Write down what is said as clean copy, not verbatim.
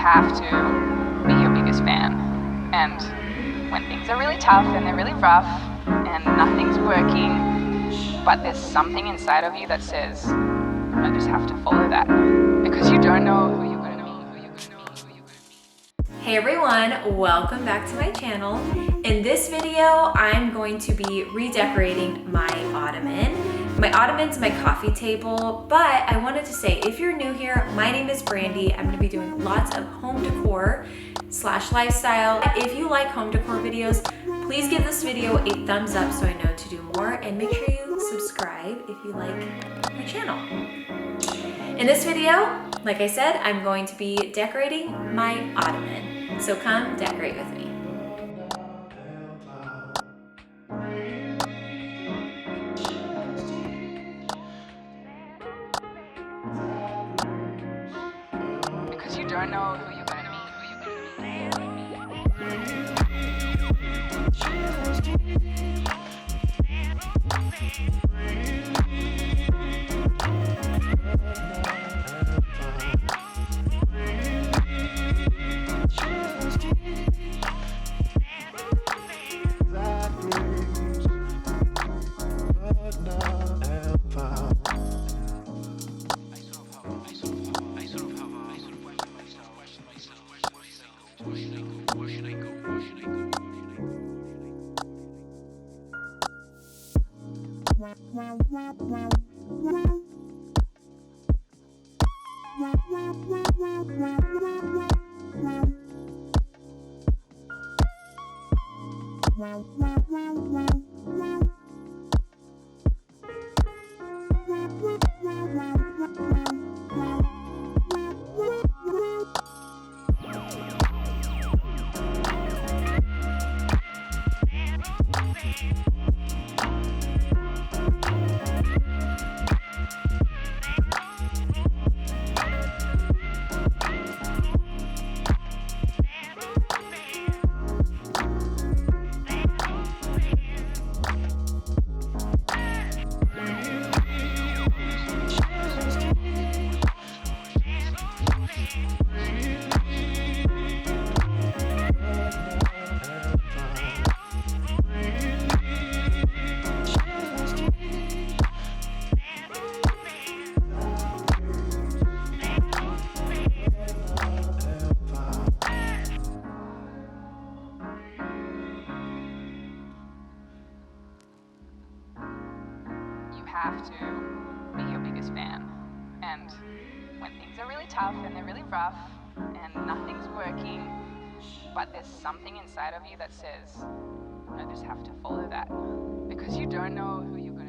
have to be your biggest fan. And when things are really tough and they're really rough and nothing's working, but there's something inside of you that says, I just have to follow that. Because you don't know who you're going to be. Hey everyone, welcome back to my channel. In this video, I'm going to be redecorating my ottoman. My ottoman's my coffee table, but I wanted to say, if you're new here, my name is Brandy. I'm gonna be doing lots of home decor / lifestyle. If you like home decor videos, please give this video a thumbs up so I know to do more, and make sure you subscribe if you like my channel. In this video, like I said, I'm going to be decorating my ottoman. So come decorate with me. Because you don't know who you're going to be. Have to be your biggest fan. And when things are really tough and they're really rough and nothing's working, but there's something inside of you that says, I just have to follow that. Because you don't know who you're going to